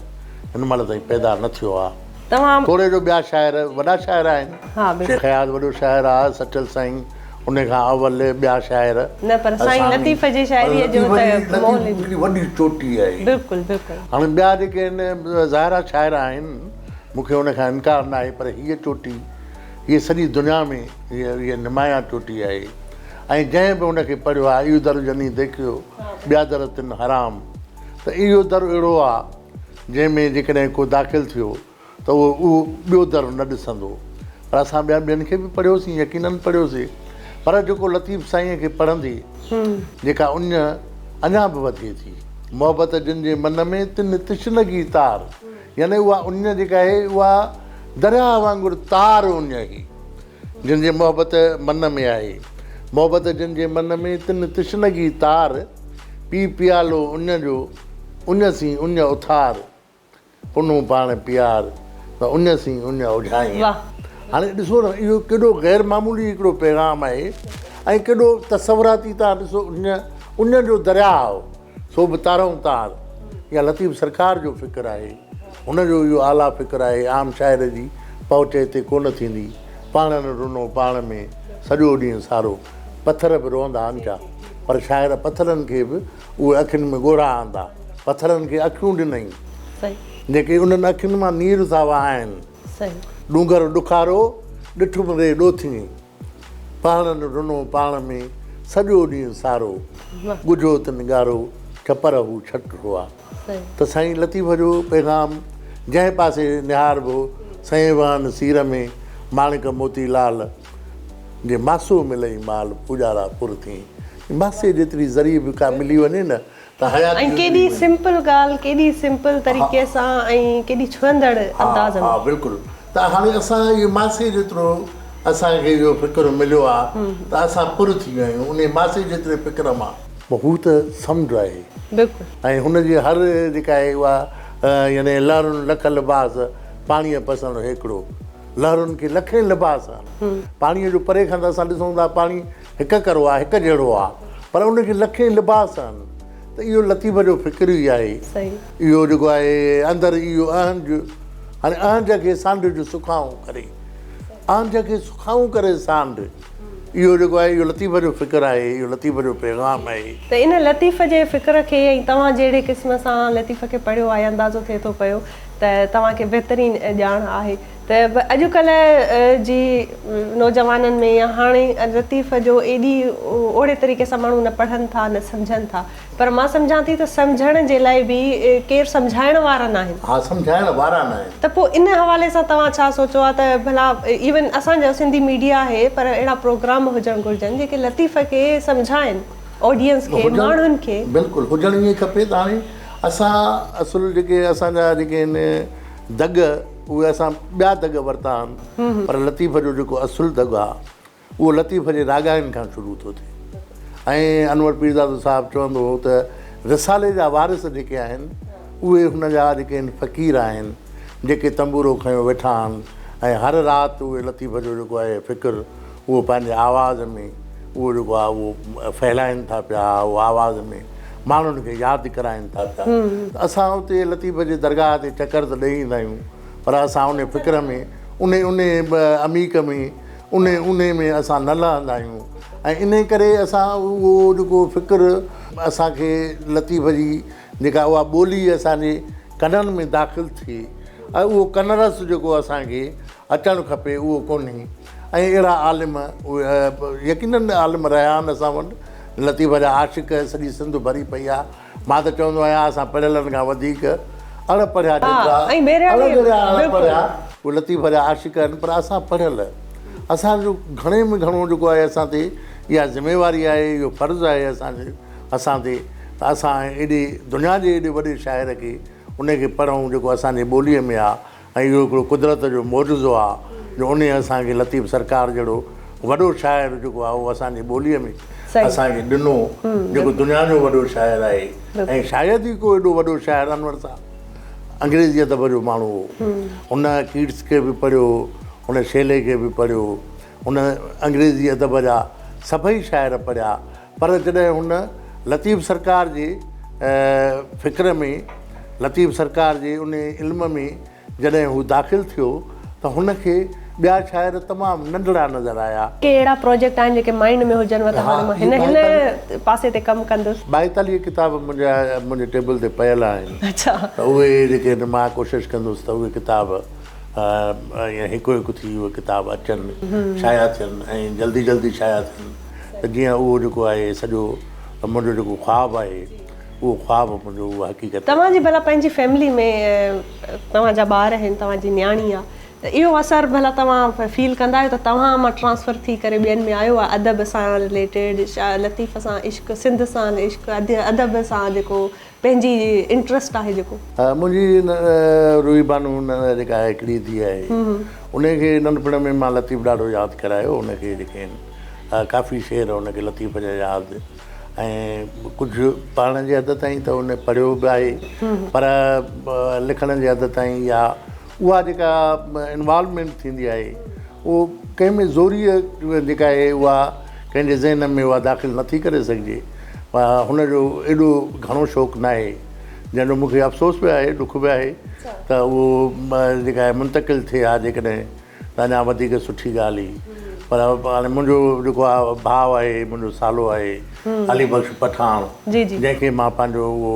हिन महिल ताईं पैदा न थियो आहे। तमामु थोरे जो ॿिया शाइर वॾा शाइर आहिनि। हा, शेख हयात वॾो शाइर आहे, सचल साईं उन खां अवल ॿिया शाइर न, पर साईं लतीफ़ जी शाइरीअ जो त वॾी चोटी आहे। बिल्कुलु बिल्कुलु। हाणे ॿिया जेके आहिनि ज़ाहिरा शाइर आहिनि, मूंखे उन खां इनकार न आहे, पर हीअ चोटी हीअ सॼी दुनिया में हीअ नुमाया चोटी आहे। ऐं जंहिं बि उनखे पढ़ियो आहे इहो दर जनी देखियो ॿिया दर तिन हराम, त इहो दर अहिड़ो आहे जंहिंमें जेकॾहिं को दाख़िल थियो त उहो ॿियो दर न ॾिसंदो। पर असां ॿियनि खे बि पढ़ियोसीं, यकीननि पढ़ियोसीं, पर जेको लतीफ़ साईंअ खे पढ़ंदी जेका उन अञा बि वधे थी। मोहबत जिन जे मन में तिन तिशनगी तार, यानी उहा उन जेका आहे उहा दरिया वांगुरु तार उन ई जिन जे मोहबत मन में आहे। मोहबत जिन जे मन में तिन तिशनगी तार, पी पियालो उन जो उन सी उन उथार, पुनू पाण प्यार त उन सी उन उझाई। हाणे ॾिसो न, इहो केॾो ग़ैर मामूली हिकिड़ो पैगाम आहे ऐं केॾो तसवुराती तव्हां ॾिसो उन जो दरियाउ सो बि तारूं तार। इहा लतीफ़ सरकार जो फ़िक्र आहे, हुनजो इहो आला फ़िक्र आहे। आम शाइर जी पहुच हिते कोन थींदी। पाण न रुनो पाण में सॼो ॾींहुं सारो, पथर बि रोअंदा आहिनि छा, पर शाइर पथरनि खे बि उहे अखियुनि में ॻोढ़ा आंदा, पथरनि खे अखियूं ॾिनई जेके उन्हनि अखियुनि मां नीर था वहाइनि। डूंगर ॾुखारो ॾिठुमि रे ॾोथी, पाण न रुनो पाण में सॼो ॾींहुं सारो, ॻुझो त निगारो छपर हू छट हुआ। त साईं लतीफ़ जो पैगाम जंहिं पासे निहारबो, सईवान सीर में माणिक मोतीलाल जे मासो मिलई माल पुॼारा पुर थी। मासे जेतिरी ज़रिए बि का मिली वञे न त हयात। ऐं केॾी सिंपल ॻाल्हि, केॾी सिंपल तरीक़े सां ऐं केॾी छुहंदड़ अंदाज़ में। हा बिल्कुलु। त हाणे असां इहे मासे जेतिरो असांखे इहो फ़िक्रु मिलियो आहे त असां पुर थी विया आहियूं उन मासे जेतिरे फ़िक्र मां हू त समुंड आहे बिल्कुलु ऐं हुनजी हर जेका आहे उहा यानी लहरुनि लख लिबास पाणीअ पसंदि हिकिड़ो लहरुनि खे लखे लिबास आहिनि पाणीअ जो परे खां त असां ॾिसूं था पाणी हिकु करो आहे हिकु जहिड़ो आहे पर उनखे लखे लिबास आहिनि त इहो लतीफ़ जो फ़िक्र ई आहे इहो जेको आहे अंदरि इहो अहंज हाणे अहंज खे सांड जो सुखाऊं करे अहंज खे सुखाऊं करे सांड इहो जेको आहे इहो लतीफ़ जो फ़िक्र आहे इहो लतीफ़ जो पैगाम आहे त इन लतीफ़ जे फ़िक्र खे ऐं तव्हां जहिड़े क़िस्म सां लतीफ़ खे पढ़ियो आहे अंदाज़ो थिए थो पियो त तव्हांखे बहितरीनु ॼाण आहे त अॼुकल्ह जी नौजवाननि में या हाणे लतीफ़ जो एॾी ओड़े तरीक़े सां माण्हू न पढ़नि था न सम्झनि था पर मां सम्झां थी त सम्झण जे लाइ बि केरु सम्झाइण वारा न आहिनि हा सम्झाइण वारा न आहिनि त पोइ इन हवाले सां तव्हां छा सोचो आहे त भला इवन असांजो सिंधी मीडिया आहे पर अहिड़ा प्रोग्राम हुजणु घुरिजनि जेके लतीफ़ खे सम्झाइनि ऑडियंस खे माण्हुनि खे बिल्कुलु हुजणु ईअं खपे त हाणे असां असुलु जेके असांजा जेके आहिनि दग उहे असां ॿिया दग वरिता आहिनि पर लतीफ़ जो जेको असुलु दग आहे उहो लतीफ़ जे रागाइनि खां शुरू थो थिए ऐं अनवर पीरज़ादो साहिबु चवंदो हो त रिसाले जा वारिस जेके आहिनि उहे हुन जा जेके आहिनि फ़क़ीर आहिनि जेके तंबूरो खयो वेठा आहिनि ऐं हर राति उहे लतीफ़ जो जेको आहे फ़िक्रु उहो पंहिंजे आवाज़ में उहो जेको आहे उहो फैलाइनि था पिया उहो आवाज़ में माण्हुनि खे यादि कराइनि था पिया असां उते लतीफ़ जे दरगाह ते चकर त ॾेई ईंदा आहियूं पर असां उन फ़िक्र में उन अमीक में उन में असां न लहंदा आहियूं ऐं इन करे असां उहो जेको फ़िक्रु असांखे लतीफ़ जी जेका उहा ॿोली असांजे कननि में दाख़िलु थिए ऐं उहो कनरस जेको असांखे अचणु खपे उहो कोन्हे ऐं अहिड़ा आलिम उहे यकीननि आलिम रहिया आहिनि असां वटि लतीफ़ जा आशिक़ सॼी सिंध भरी पई आहे मां त चवंदो आहियां असां पढ़ियलनि खां वधीक अणपढ़िया अणपढ़िया उहे लतीफ़ जा आशिक़ आहिनि पर असां पढ़ियल असांजो घणे में घणो जेको आहे असां ते इहा ज़िमेवारी आहे इहो फ़र्ज़ु आहे असां ते त असां एॾे दुनिया जे एॾे वॾे शाइर खे उनखे पढ़ूं जेको असांजे ॿोलीअ में आहे ऐं इहो हिकिड़ो कुदरत जो मौजूज़ो आहे जो उन असांखे लतीफ़ सरकार जहिड़ो वॾो शाइर जेको आहे उहो असांजे ॿोलीअ में असांखे ॾिनो जेको दुनिया जो वॾो शाइर आहे ऐं शायदि ई को एॾो वॾो शाइर अनवर साहब अंग्रेज़ी अदब जो माण्हू हो हुन कीट्स खे बि पढ़ियो हुन शेले खे बि पढ़ियो हुन अंग्रेज़ी अदब जा सभई शाइर पढ़िया पर जॾहिं हुन लतीफ़ सरकार जे फ़िक्र में लतीफ़ सरकार जे उन इल्म में जॾहिं हू दाख़िलु थियो त हुनखे ॿिया शाइर तमामु नंढड़ा नज़र आया के अहिड़ा प्रोजेक्ट आहिनि जेके माइंड में हुजनि त हाणे मां हिन पासे ते कमु कंदुसि 42 किताब मुंहिंजे टेबल ते पियल आहिनि अच्छा त उहे जेके मां कोशिशि कंदुसि त उहे किताब हिकु हिकु थी उहे किताब अचनि शाया थियनि ऐं जल्दी जल्दी शाया थियनि त जीअं उहो जेको आहे सॼो मुंहिंजो जेको ख़्वाबु आहे उहो ख़्वाबु मुंहिंजो उहो हक़ीक़त तव्हांजी भला पंहिंजी फैमिली में तव्हांजा ॿार आहिनि तव्हांजी न्याणी आहे त इहो असरु भला तव्हां फील कंदा आहियो त तव्हां मां ट्रांसफर थी करे ॿियनि में आयो आहे अदब सां रिलेटेड लतीफ़ सां इश्क़ सिंध सां इश्क़ अदब सां जेको पंहिंजी इंट्रस्ट आहे जेको मुंहिंजी रूही बानू जेका आहे हिकिड़ी धीउ आहे उनखे नंढपण में मां लतीफ़ ॾाढो यादि करायो उनखे जेके आहिनि काफ़ी शेर उनखे लतीफ़ जा यादि ऐं कुझु पढ़ण जी हद ताईं त उन पढ़ियो बि आहे पर लिखण जी हद ताईं या उहा जेका इनवॉल्वमेंट थींदी आहे उहो कंहिं में ज़ोरीअ जेका आहे उहा कंहिंजे ज़हन में उहा दाख़िल नथी करे सघिजे हुनजो एॾो घणो शौक़ु न आहे जंहिंजो मूंखे अफ़सोस बि आहे ॾुख बि आहे त उहो जेका आहे मुंतक़िल थिए हा जेकॾहिं त अञा वधीक सुठी ॻाल्हि हुई पर हाणे मुंहिंजो जेको आहे भाउ आहे मुंहिंजो सालो आहे अली बख़्श पठान जंहिंखे मां पंहिंजो उहो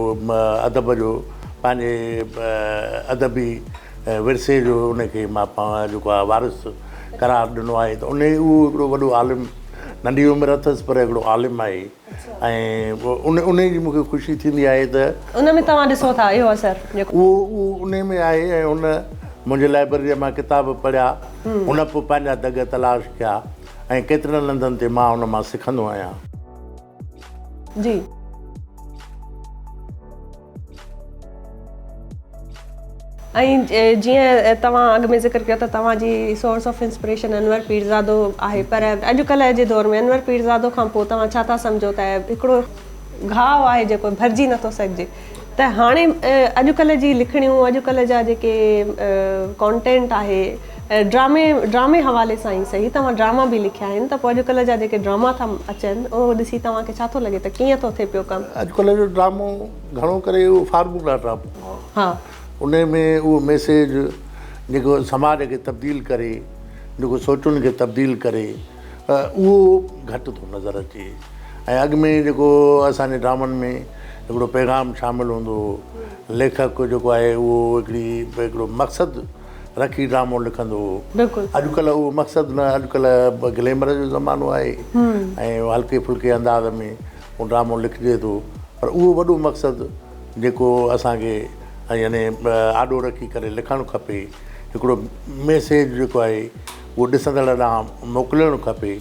अदब जो पंहिंजे अदबी विरसे जो उनखे मां जेको आहे वारिस करार ॾिनो आहे त उन उहो हिकिड़ो वॾो आलिम नंढी उमिरि अथसि पर हिकिड़ो आलिम आहे ऐं उन जी मूंखे ख़ुशी थींदी आहे त उन में तव्हां ॾिसो था इहो असरु उहो उन में आहे ऐं उन मुंहिंजे लाइब्रेरीअ मां किताब पढ़िया उन पोइ पंहिंजा दग तलाश कया ऐं केतिरनि हंधनि ते मां उन मां सिखंदो आहियां जी ऐं जीअं तव्हां अॻु में ज़िक्र कयो त तव्हांजी सोर्स ऑफ इंस्पिरेशन अनवर पीरज़ादो आहे, पर अॼुकल्ह जे दौर में अनवर पीरज़ादो खां पोइ तव्हां छा था सम्झो त हिकिड़ो घाव आहे जेको भरिजी नथो सघिजे, त हाणे अॼुकल्ह जी लिखणियूं, अॼुकल्ह जा जेके कॉन्टेंट आहे, ड्रामे हवाले सां ई सही, तव्हां ड्रामा बि लिखिया आहिनि, त पोइ अॼुकल्ह जा जेके ड्रामा था अचनि उहो ॾिसी तव्हांखे छा थो लॻे त कीअं थो थिए पियो कमु? अॼुकल्ह जो ड्रामो घणो करे उहो फार्मूला ड्रामो, हा, उन में उहो मैसेज जेको समाज खे तब्दील करे, जेको सोचुनि खे तब्दील करे, उहो घटि थो नज़र अचे। ऐं अॻु में जेको असांजे ड्रामनि में हिकिड़ो पैगाम शामिलु हूंदो हो, लेखक जेको आहे उहो हिकिड़ो मक़सदु रखी ड्रामो लिखंदो हो। बिल्कुलु। अॼुकल्ह उहो मक़सदु न, अॼुकल्ह ग्लैमर जो ज़मानो आहे ऐं हल्के फुल्के अंदाज़ में उहो ड्रामो लिखिजे थो, पर उहो वॾो मक़सदु जेको असांखे यानी आॾो रखी करे लिखणु खपे, हिकिड़ो मैसेज जेको आहे उहो ॾिसंदड़ ॾांहुं मोकिलिणु खपे,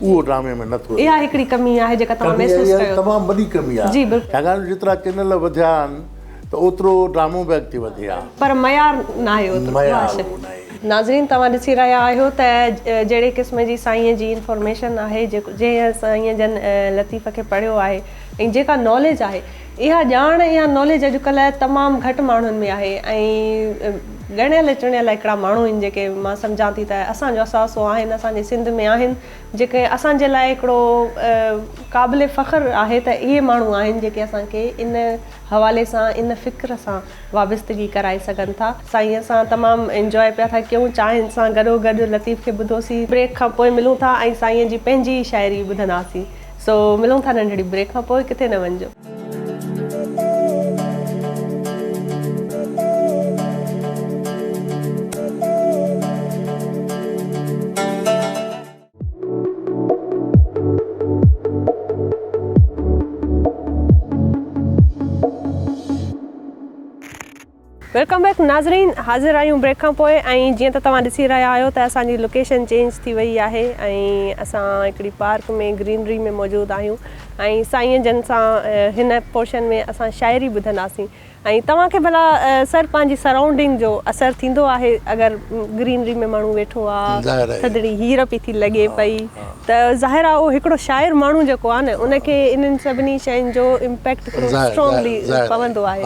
उहो ड्रामे में नथो। इहा हिकिड़ी कमी आहे जेका तव्हां महसूसु कयो? तमामु वॾी कमी आहे। जी बिल्कुलु। छाकाणि जेतिरा चैनल वधिया आहिनि त ओतिरो ड्रामो बि अॻिते वधिया, पर मयार न आहे ओतिरो। नाज़रीन, तव्हां ॾिसी रहिया आहियो त जहिड़े क़िस्म जी साईंअ जी इंफॉर्मेशन आहे, जेको जंहिं साईं जन लतीफ़ खे पढ़ियो आहे, ऐं जेका नॉलेज आहे, इहा ॼाण, इहा नॉलेज अॼुकल्ह तमामु घटि माण्हुनि में आहे। ऐं ॻणियल चुणियल हिकिड़ा माण्हू आहिनि जेके मां सम्झां थी त असांजो असासो आहिनि, असांजे सिंध में आहिनि, जेके असांजे लाइ हिकिड़ो क़ाबिल फ़ख़्रु आहे त इहे माण्हू आहिनि जेके असांखे इन हवाले सां, इन फ़िक्र सां वाबस्तगी कराए सघनि था। साईंअ सां तमामु इंजॉय पिया था कयूं, चाहिनि सां गॾोगॾु लतीफ़ खे ॿुधोसीं। ब्रेक खां पोइ मिलूं था ऐं साईंअ जी पंहिंजी शाइरी ॿुधंदासीं। सो मिलूं था नंढड़ी ब्रेक खां पोइ, किथे न वञिजो। वेलकम बैक नाज़रीन, हाज़िर आहियूं ब्रेक खां पोइ। ऐं जीअं त तव्हां ॾिसी रहिया आहियो त असांजी लोकेशन चेंज थी वई आहे ऐं असां हिकिड़ी पार्क में ग्रीनरी में मौजूदु आहियूं ऐं साईं जन सां हिन पोर्शन में असां शाइरी ॿुधंदासीं। ऐं तव्हांखे भला सर पंहिंजी सराउंडिंग जो असरु थींदो आहे अगरि ग्रीनरी में माण्हू वेठो आहे, थधिड़ी हीर पई थी लॻे पई, त ज़ाहिर आहे उहो हिकिड़ो शाइर माण्हू जेको आहे न, उनखे इन्हनि सभिनी शयुनि जो इम्पैक्ट स्ट्रॉन्गली पवंदो आहे।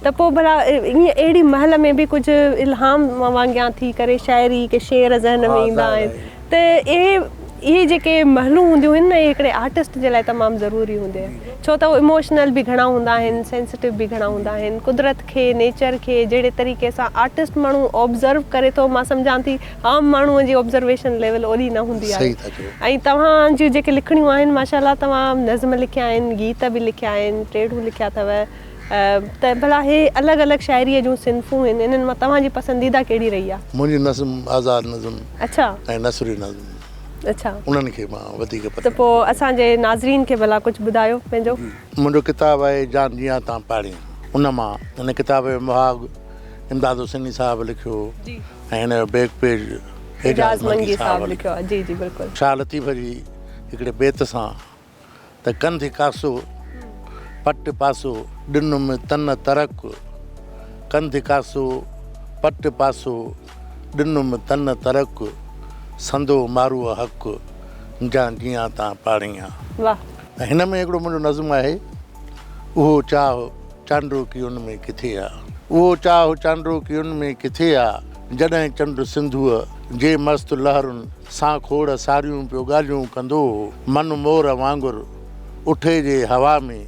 त पोइ भला ईअं अहिड़ी महल में बि कुझु इल्हाम वांगिया थी करे शाइरी के शेर ज़हन में ईंदा आहिनि, त इहे जेके महलूं हूंदियूं आहिनि न, इहे हिकिड़े आर्टिस्ट जे लाइ तमामु ज़रूरी हूंदे आहिनि, छो त उहे इमोशनल बि घणा हूंदा आहिनि, सेंसिटिव बि घणा हूंदा आहिनि। कुदरत खे, नेचर खे जहिड़े तरीक़े सां आर्टिस्ट माण्हू ऑब्ज़र्व करे थो, मां सम्झां थी आम माण्हूअ जी ऑब्ज़र्वेशन लेवल ओड़ी न हूंदी आहे। ऐं तव्हां जूं जेके लिखणियूं आहिनि, माशाल्लाह तव्हां नज़्म लिखिया आहिनि, गीत बि लिखिया आहिनि, टेड़ूं लिखिया अथव, त भला हे अलॻि अलॻि शाइरीअ जूं सिन्फ़ूं आहिनि, इन्हनि मां तव्हांजी पसंदीदा कहिड़ी रही आहे? मुंहिंजी नज़्म आज़ाद नज़्म। अच्छा। ऐं नसरी नज़्म। अच्छा। उन्हनि खे मां वधीक त पोइ असांजे नाज़रीन खे भला कुझु ॿुधायो पंहिंजो। मुंहिंजो किताबु आहे जान जियां तव्हां पाढ़ी, उन मां हिन किताब जो मुहाग इमदाद हुसैनी साहिबु लिखियो ऐं हिन जो बैक पेज एजाज़ मंगी साहिबु लिखियो आहे। जी जी बिल्कुलु। शाह लतीफ़ जी हिकिड़े बेत सां त कंधि कासो पट पासो ॾिनुमि तन तरक, कंधि कासो पट पासो ॾिनुमि तन तरक, संदो मारूअ हक़ जान जियां तव्हां पाढ़ियां। वाह। हिन में हिकिड़ो मुंहिंजो नज़्म आहे, उहो चाह चांड्रो की उन में किथे आहे, उहो चाह चांड्रो की उन में किथे आहे, जॾहिं चंड सिंधुअ जे मस्तु लहरुनि सां खोड़ सारियूं पियो ॻाल्हियूं कंदो, मन मोर वांगुरु उठे जे हवा में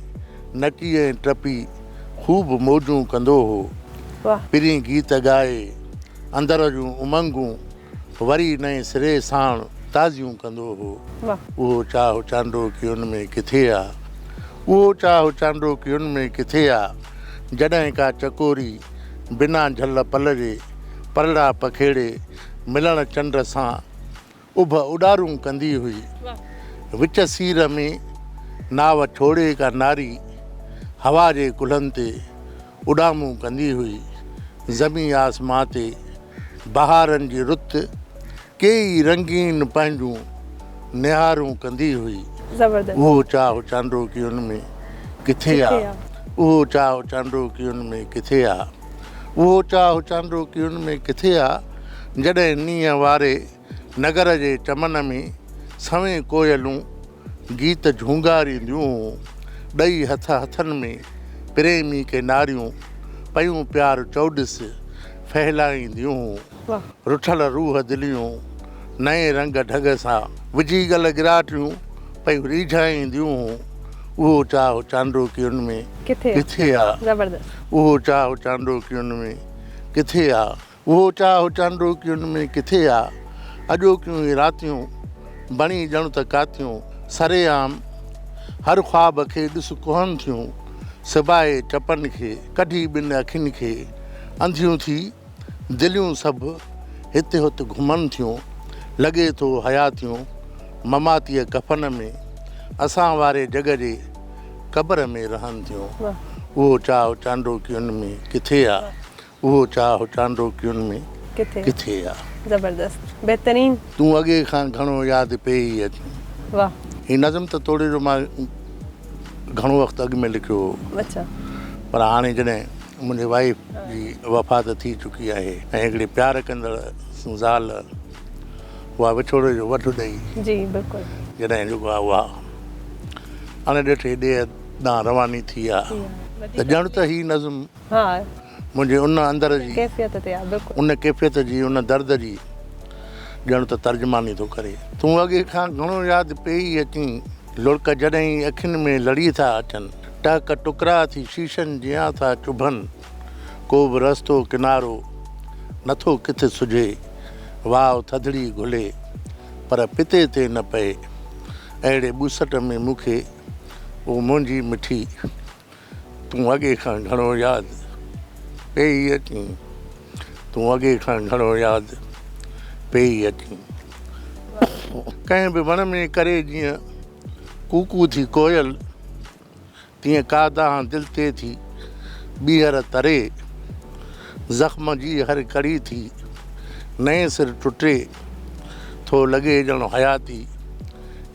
नची ऐं टपी ख़ूब मौजूं कंदो हो। पिरी गीत ॻाए अंदर जूं उमंगूं वरी नए सिरे साण ताज़ियूं कंदो हो। उहो चाह चांड्रो की उन में किथे आहे, उहो चाह चांड्रो की उन में किथे आहे, जॾहिं का चकोरी बिना झल पल जे परड़ा पखेड़े मिलण चंड सां उभ उॾारूं कंदी हुई, विच सीर में नाव छोड़े का नारी हवा जे कुल्हनि ते उॾामूं कंदी हुई, ज़मीं आसमां ते बहारनि जी रुत कई रंगीन पंहिंजूं निहारूं कंदी हुई। उहो चाह चांड्रो की उन में किथे आहे, उहो चाह चांड्रो की उन में किथे आहे, उहो चाह चांडो की उन में किथे आहे जॾहिं नींहं वारे नगर जे चमन में सवें कोयलूं गीत झूंगारींदियूं ॾई हथ हथनि में प्रेमी के नारियूं पयूं प्यार चौॾिस फहिलाईंदियूं रुठल रूह दिलियूं नए रंग ढग सां विझी गल गिराटियूं पयूं रीझाईंदियूं उहो चाह चांडो की उन में किथे आहे ज़बरदस्त उहो चाह चांडो की उन में किथे आहे उहो चाह चांडो की उन में किथे आहे अॼोकियूं ई रातियूं बणी ॼण त कातियूं सरेआम हर ख़्वाब खे ॾिस कुहनि थियूं सिबाए चपनि खे कढी ॿिनि अखियुनि खे अंधियूं थी दिलियूं सभु हिते हुते घुमनि थियूं लॻे थो हयातियूं ममातीअ कफ़न में असां वारे जग जे क़बर में रहनि थियूं उहो चाह चांडो की उन में किथे आहे उहो चाह चांडो की उन में किथे आहे ज़बरदस्त बहितरीन तूं अॻे खां घणो यादि पेई अची वाह हीउ नज़म त तोड़े जो मां घणो वक़्तु अॻु में लिखियो हो अच्छा पर हाणे जॾहिं मुंहिंजे वाइफ जी वफ़ात थी चुकी आहे ऐं हिकिड़ी प्यार कंदड़ ज़ाल उहा विछोड़े जो वठु ॾेई जी बिल्कुलु जॾहिं जेको आहे उहा हाणे ॾिठे ॾे ॾांहुं रवानी थी आहे त ॼण त हीउ नज़म हा मुंहिंजे उन अंदर जी कैफ़ियत ते आहे बिल्कुलु उन कैफ़ियत जी उन दर्द जी ॼण त तर्जुमानी थो करे तूं अॻे खां घणो यादि पेई अची लुड़क जॾहिं अखियुनि में लड़ी था अचनि टहक टुकड़ा थी शीशनि जियां था चुभनि को बि रस्तो किनारो नथो किथे सुझे वाव थधिड़ी घुले पर पिते ते न पए अहिड़े ॿुसट में मूंखे उहो मुंहिंजी मिठी तूं अॻे खां घणो यादि पेई अची तूं अॻे खां घणो यादि पेई अची कंहिं बि वण में करे जीअं कूकू थी कोयल तीअं कादां दिलि ते थी ॿीहर तरे ज़ख़्म जी हर कड़ी थी नए सिर टुटे थो लॻे ॼण हयाती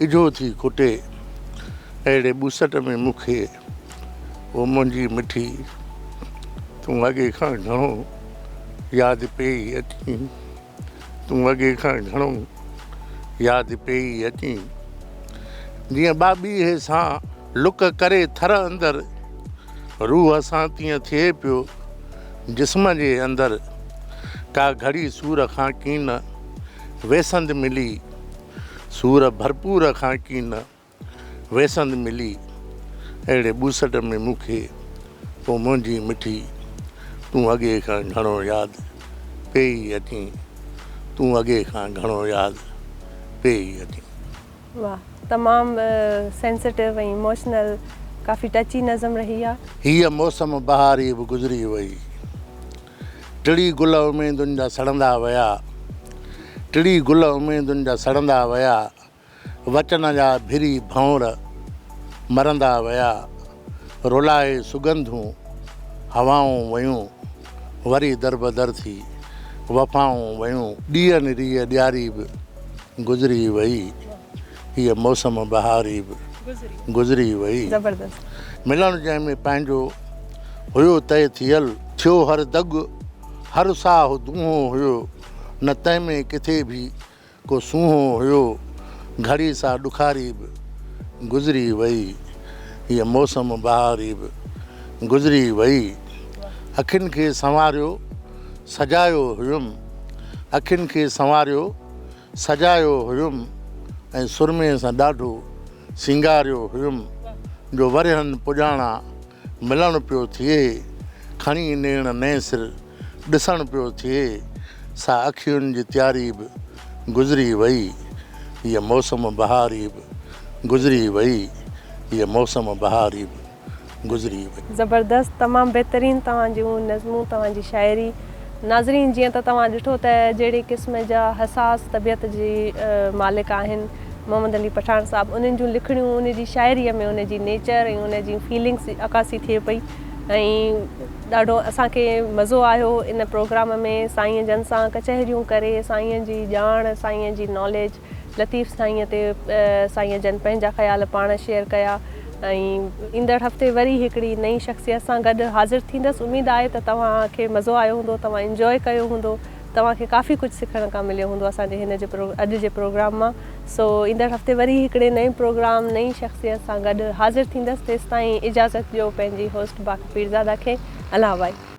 इझो थी खुटे अहिड़े ॿुसट में मूंखे उहो मुंहिंजी मिठी तूं अॻे खां घणो यादि पेई अची तूं अॻे खां घणो यादि पेई अची जीअं ॿाॿीअ सां लुक करे थर अंदरि रूह सां तीअं थिए पियो जिस्म जे अंदरि का घड़ी सूर खां कीन वेसंद मिली सूर भरपूर खां कीन वेसंद मिली अहिड़े ॿुसट में मूंखे पोइ मुंहिंजी मिठी तूं अॻे खां घणो यादि पेई अची तूं अॻे खां घणो यादि पेई अची वाह तमामु सेंसिटिव ऐं इमोशनल काफ़ी टची नज़म रही आहे हीअ मौसम बहारी बि गुज़री वई टिड़ी गुल उमेदुनि जा सड़ंदा विया टिड़ी गुल उमेदुनि जा सड़ंदा विया वचन जा भिरी भंवर मरंदा विया रुलाए सुगंधूं हवाऊं वयूं वरी दरबदर थी वफ़ाऊं वयूं ॾींहनि रीह ॾियारी बि गुज़री वई हीअ मौसम बहारी बि गुज़री वई ज़बरदस्त मिलणु जंहिंमें पंहिंजो हुयो तय थियल थियो हर दग हर साह दूंहों हुयो न तंहिंमें किथे बि को सूंहों हुयो घड़ी सां ॾुखारी बि गुज़री वई हीअ मौसम बहारी बि गुज़री वई अखियुनि खे संवारियो सजायो हुयुमि अखियुनि खे संवारियो सजायो हुयुमि ऐं सुरमे सां ॾाढो सिंगारियो हुयुमि जो वरिहनि पुॼाणा मिलणु पियो थिए खणी नेण नए सिर ॾिसणु पियो थिए सा अखियुनि जी तयारी बि गुज़री वई हीअ मौसम बहारी बि गुज़री वई हीअ मौसम बहारी बि गुज़री वई ज़बरदस्त तमामु बहितरीन तव्हां जूं नज़मूं तव्हांजी शाइरी नाज़रीन जीअं त तव्हां ॾिठो त जहिड़े क़िस्म जा हसास तबियत जी मालिक आहिनि मोहम्मद अली पठान साहब उन्हनि जूं लिखणियूं उन जी शाइरीअ में उन जी नेचर ऐं उन जी फीलिंग्स अकासी थिए पई ऐं ॾाढो असांखे मज़ो आयो इन प्रोग्राम में साईं जन सां कचहरियूं करे साईं जी ॼाण साईं जी नॉलेज लतीफ़ साईं ते साईं जन पंहिंजा ख़्याल पाण शेयर कया ऐं ईंदड़ हफ़्ते वरी हिकिड़ी नई शख़्सियत सां गॾु हाज़िर थींदसि। उमेदु आहे त तव्हांखे मज़ो आयो हूंदो, तव्हां इंजॉय कयो हूंदो, तव्हांखे काफ़ी कुझु सिखण खां मिलियो हूंदो असांजे हिन जे अॼु जे प्रोग्राम मां। सो ईंदड़ हफ़्ते वरी हिकिड़े नए प्रोग्राम नई शख़्सियत सां गॾु हाज़िर थींदसि। तेसिताईं इजाज़त ॾियो पंहिंजी होस्ट बाक़ी पीरज़ादा खे। अल्लाह भाई।